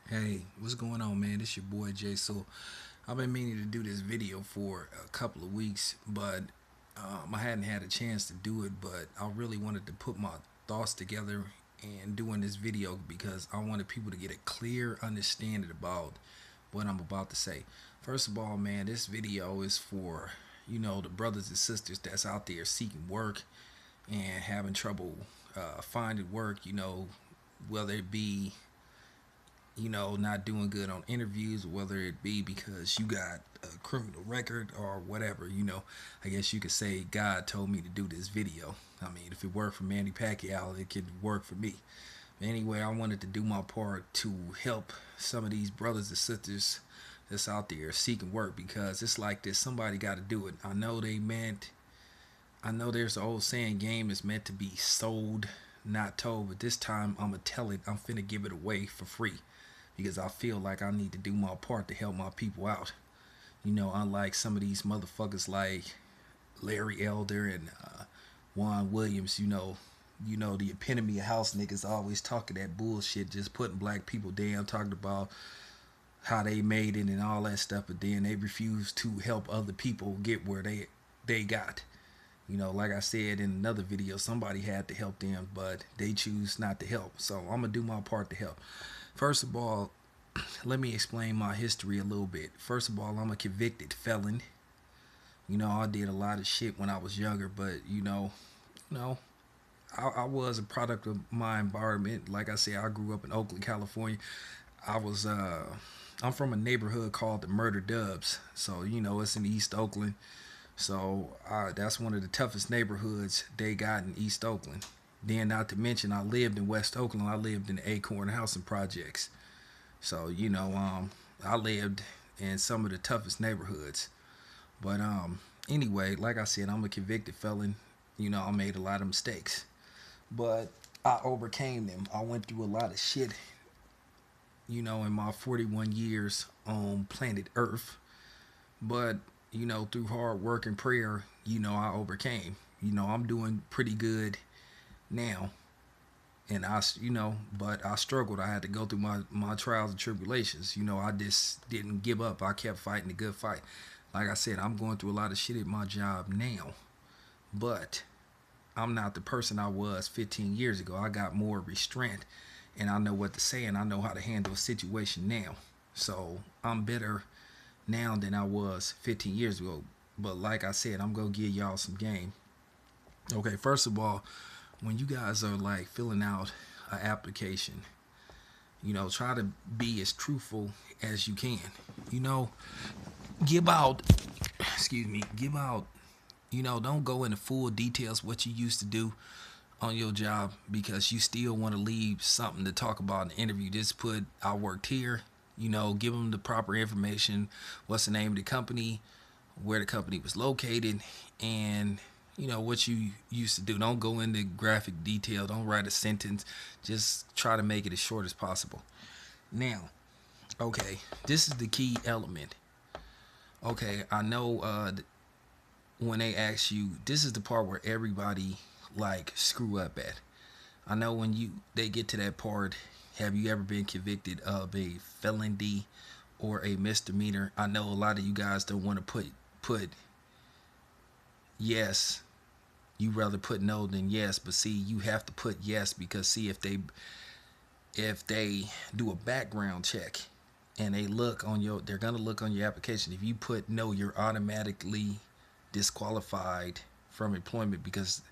Hey, what's going on, man? This your boy Jay. So, I've been meaning to do this video for a couple of weeks, but I hadn't had a chance to do it. But I really wanted to put my thoughts together and doing this video because I wanted people to get a clear understanding about what I'm about to say. First of all, man, this video is for the brothers and sisters that's out there seeking work and having trouble finding work. Whether it be not doing good on interviews, whether it be because you got a criminal record or whatever. I guess you could say God told me to do this video. I mean, if it worked for Manny Pacquiao, it could work for me. Anyway, I wanted to do my part to help some of these brothers and sisters that's out there seeking work because it's like this. Somebody got to do it. I know there's an old saying, game is meant to be sold, not told, but this time I'm going to tell it. I'm finna give it away for free because I feel like I need to do my part to help my people out. Unlike some of these motherfuckers like Larry Elder and Juan Williams, the epitome of house niggas always talking that bullshit, just putting black people down, talking about how they made it and all that stuff, but then they refuse to help other people get where they got. Like I said in another video, somebody had to help them, but they choose not to help. So I'm gonna do my part to help. First of all, let me explain my history a little bit. First of all, I'm a convicted felon. I did a lot of shit when I was younger, but you know, I was a product of my environment. Like I said, I grew up in Oakland, California. I was I'm from a neighborhood called the Murder Dubs. So, it's in East Oakland. So that's one of the toughest neighborhoods they got in East Oakland. Then, not to mention, I lived in West Oakland. I lived in the Acorn Housing Projects. So, I lived in some of the toughest neighborhoods. But anyway, like I said, I'm a convicted felon. I made a lot of mistakes, but I overcame them. I went through a lot of shit, in my 41 years on planet Earth. But, through hard work and prayer, I overcame. I'm doing pretty good now. And but I struggled. I had to go through my trials and tribulations. I just didn't give up. I kept fighting the good fight. Like I said, I'm going through a lot of shit at my job now. But I'm not the person I was 15 years ago. I got more restraint and I know what to say and I know how to handle a situation now. So I'm better now than I was 15 years ago. But like I said, I'm going to give y'all some game. Okay, first of all, when you guys are like filling out an application, try to be as truthful as you can. You know, give out, give out, don't go into full details what you used to do on your job because you still want to leave something to talk about in the interview. Just put, I worked here, give them the proper information. What's the name of the company, where the company was located, and what you used to do. Don't go into graphic detail. Don't write a sentence. Just try to make it as short as possible. Now, okay, this is the key element. Okay, I know when they ask you, this is the part where everybody like screw up at. I know when they get to that part, have you ever been convicted of a felony or a misdemeanor? I know a lot of you guys don't want to put yes. You rather put no than yes, but see, you have to put yes because see if they do a background check and they're gonna look on your application. If you put no, you're automatically disqualified from employment because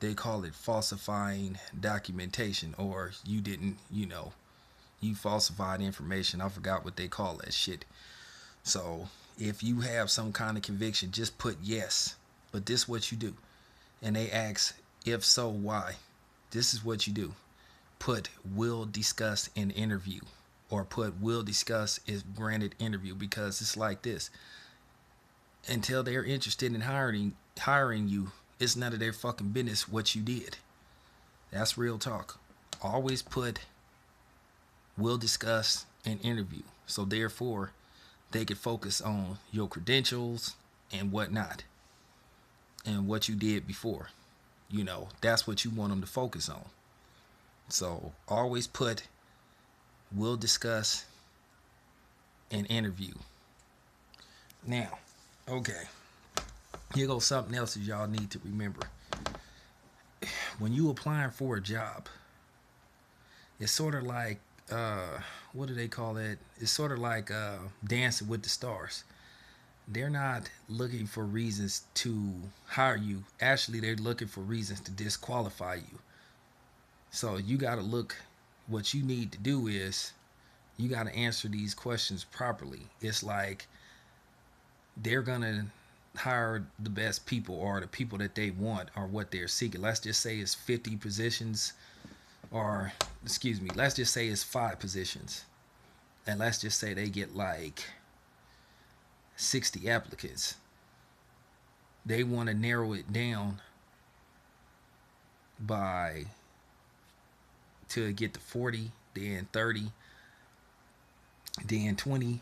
they call it falsifying documentation, or you didn't, you falsified information. I forgot what they call that shit. So if you have some kind of conviction, just put yes. But this is what you do. And they ask, if so, why? This is what you do. Put will discuss in interview, or put will discuss is granted interview, because it's like this. Until they're interested in hiring you, it's none of their fucking business what you did. That's real talk. Always put will discuss in interview. So therefore, they can focus on your credentials and whatnot and what you did before. That's what you want them to focus on. So always put we'll discuss and interview. Now, okay, here goes something else that y'all need to remember. When you applying for a job, it's sort of like what do they call that? It's sort of like Dancing with the Stars. They're not looking for reasons to hire you. Actually, they're looking for reasons to disqualify you. So you got to look. What you need to do is you got to answer these questions properly. It's like they're gonna hire the best people or the people that they want or what they're seeking. Let's just say it's 50 positions, or excuse me, let's just say it's 5 positions, and let's just say they get like 60 applicants. They want to narrow it down by to get to 40, then 30, then 20,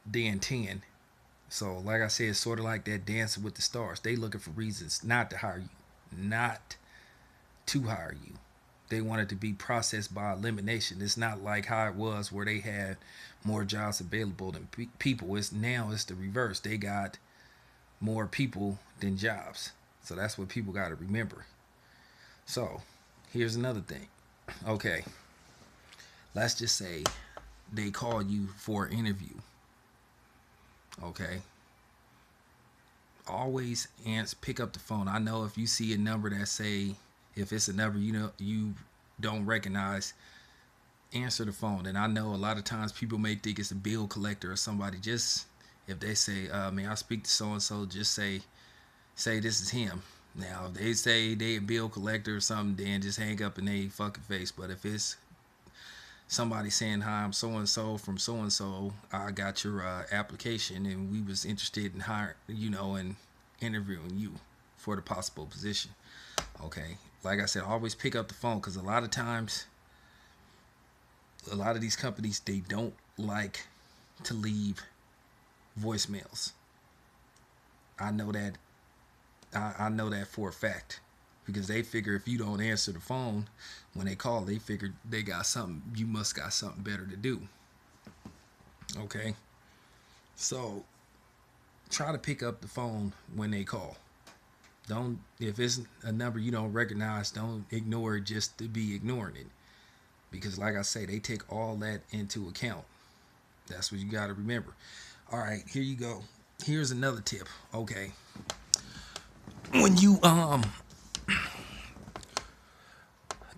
then 10. So like I said, it's sort of like that Dancing with the Stars. They looking for reasons not to hire you, not to hire you. They want it to be processed by elimination. It's not like how it was where they had more jobs available than people. It's the reverse. They got more people than jobs. So that's what people got to remember. So here's another thing. Okay, let's just say they call you for an interview. Okay, always pick up the phone. I know if you see a number that say, if it's a number you don't recognize, answer the phone. And I know a lot of times people may think it's a bill collector or somebody. Just if they say, "May I speak to so and so?" Just say this is him. Now if they say they a bill collector or something, then just hang up in their fucking face. But if it's somebody saying, "Hi, I'm so and so from so and so. I got your application, and we was interested in hiring, and interviewing you for the possible position." Okay, like I said, always pick up the phone, because a lot of times, a lot of these companies, they don't like to leave voicemails. I know that. I know that for a fact, because they figure if you don't answer the phone when they call, they figure they got something. You must got something better to do. Okay, so try to pick up the phone when they call. Don't, if it's a number you don't recognize, don't ignore it just to be ignoring it, because like I say, they take all that into account. That's what you got to remember. All right, here you go. Here's another tip. Okay, when you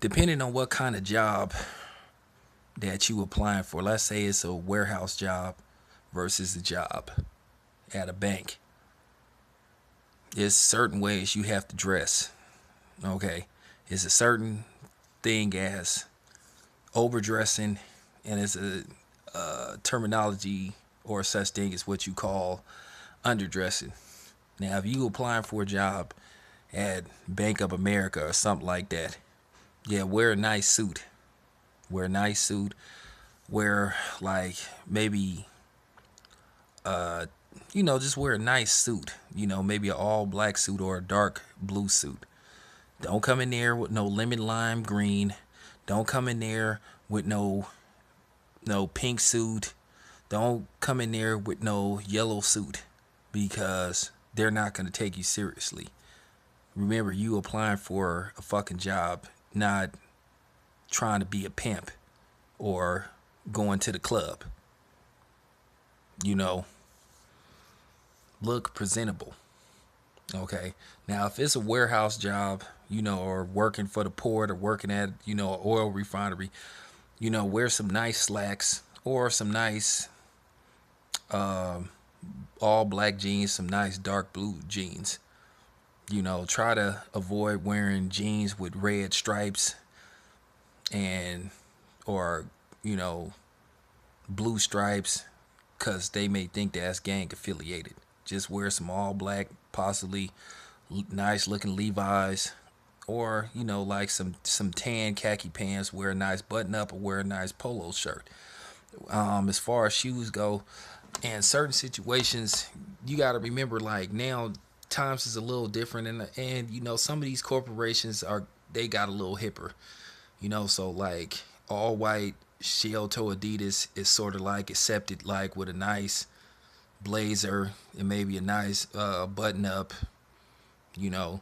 depending on what kind of job that you applying for, let's say it's a warehouse job versus a job at a bank, there's certain ways you have to dress. Okay, it's a certain thing as overdressing, and it's a terminology or such thing as what you call underdressing. Now, if you applying for a job at Bank of America or something like that, yeah, wear a nice suit. Wear a nice suit. Wear like maybe just wear a nice suit. Maybe an all black suit or a dark blue suit. Don't come in there with no lemon lime green. Don't come in there with no pink suit. Don't come in there with no yellow suit, because they're not going to take you seriously. Remember, you applying for a fucking job, not trying to be a pimp or going to the club. Look presentable. Okay. Now, if it's a warehouse job, or working for the port, or working at, an oil refinery, wear some nice slacks or some nice all black jeans, some nice dark blue jeans. Try to avoid wearing jeans with red stripes or blue stripes, because they may think that's gang affiliated. Just wear some all black, possibly nice looking Levi's, or like some tan khaki pants. Wear a nice button up, or wear a nice polo shirt. As far as shoes go, in certain situations, you got to remember, like, now times is a little different, and some of these corporations they got a little hipper, so like all white Shell toe Adidas is sort of like accepted, like with a nice blazer and maybe a nice button up, you know,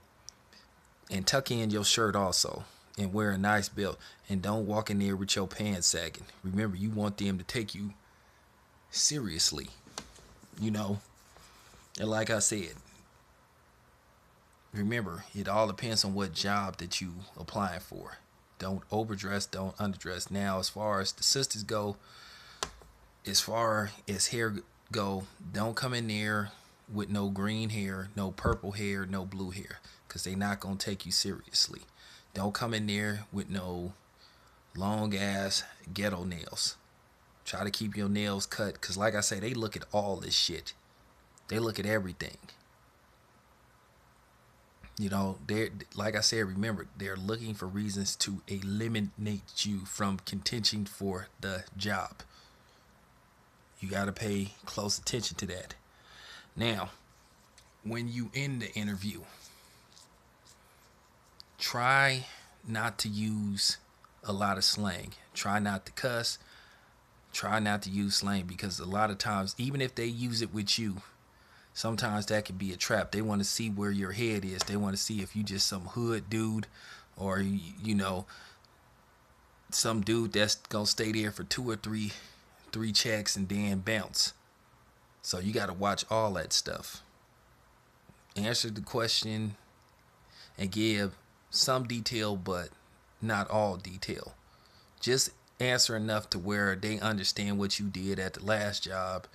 and tuck in your shirt also, and wear a nice belt, and don't walk in there with your pants sagging. Remember, you want them to take you seriously, you know. And like I said, remember, it all depends on what job that you applying for. Don't overdress, don't underdress. Now, as far as the sisters go, as far as hair go, don't come in there with no green hair, no purple hair, no blue hair, because they not going to take you seriously. Don't come in there with no long ass ghetto nails. Try to keep your nails cut, because like I say, they look at all this shit. They look at everything. You know, they're, like I said, remember, they're looking for reasons to eliminate you from contention for the job. You got to pay close attention to that. Now, when you end the interview, try not to use a lot of slang. Try not to cuss. Try not to use slang, because a lot of times, even if they use it with you, sometimes that can be a trap. They want to see where your head is. They want to see if you just some hood dude, or you know, some dude that's gonna stay there for two or three checks and then bounce. So you got to watch all that stuff. Answer the question and give some detail, but not all detail. Just answer enough to where they understand what you did at the last job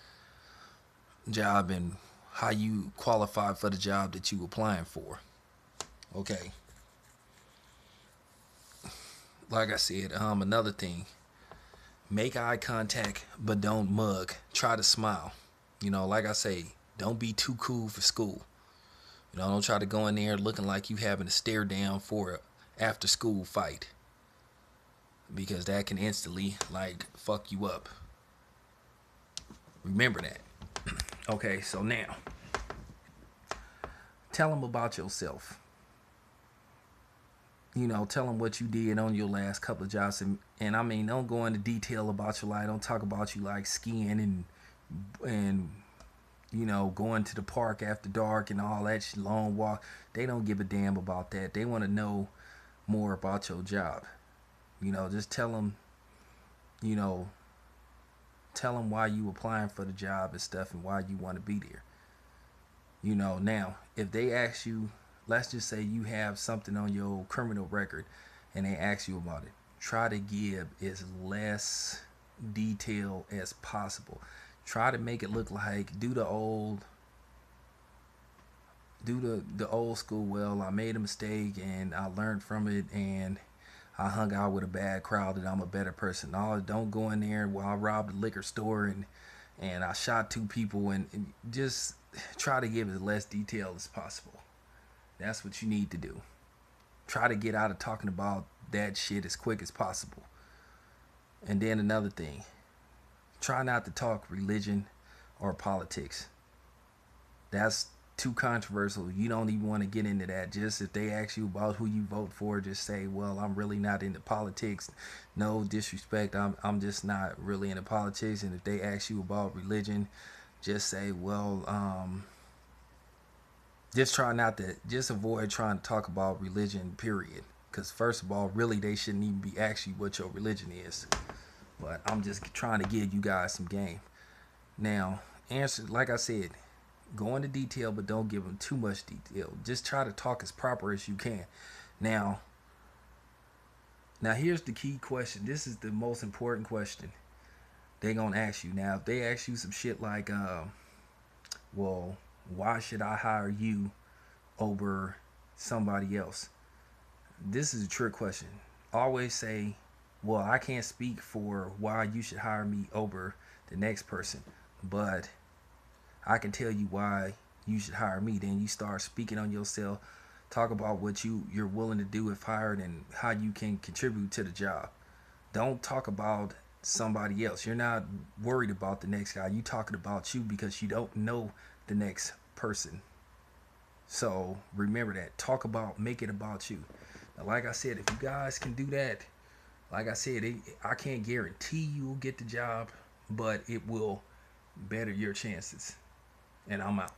and how you qualified for the job that you applying for. Okay. Like I said, another thing, make eye contact, but don't mug. Try to smile. You know, like I say, don't be too cool for school. You know, don't try to go in there looking like you having to stare down for a after school fight, because that can instantly like fuck you up. Remember that. Okay, so now tell them about yourself. You know, tell them what you did on your last couple of jobs, and I mean, don't go into detail about your life. Don't talk about you like skiing and you know, going to the park after dark and all that shit, long walk. They don't give a damn about that. They want to know more about your job. You know, just tell them, you know, tell them why you applying for the job and stuff, and why you want to be there. You know, now, if they ask you, let's just say you have something on your criminal record and they ask you about it, try to give as less detail as possible. Try to make it look like, do the old school, well, I made a mistake and I learned from it and I hung out with a bad crowd and I'm a better person. No, don't go in there, well, I robbed a liquor store and I shot two people, and just try to give as less detail as possible. That's what you need to do. Try to get out of talking about that shit as quick as possible. And then another thing, try not to talk religion or politics. That's too controversial. You don't even want to get into that. Just if they ask you about who you vote for, just say, well, I'm really not into politics. No disrespect, I'm just not really into politics. And if they ask you about religion, just say, well, just try not to, just avoid trying to talk about religion, period. Because first of all, really, they shouldn't even be asking you what your religion is. But I'm just trying to give you guys some game. Now, answer, like I said, go into detail, but don't give them too much detail. Just try to talk as proper as you can. Now here's the key question. This is the most important question they're going to ask you. Now, if they ask you some shit like, well, why should I hire you over somebody else? This is a trick question. Always say, well, I can't speak for why you should hire me over the next person, but I can tell you why you should hire me. Then you start speaking on yourself, talk about what you're willing to do if hired and how you can contribute to the job. Don't talk about somebody else. You're not worried about the next guy. You talking about you because you don't know the next person. So remember that. Make it about you. Now, like I said, if you guys can do that, Like I said, I can't guarantee you will get the job, but it will better your chances. And I'm out.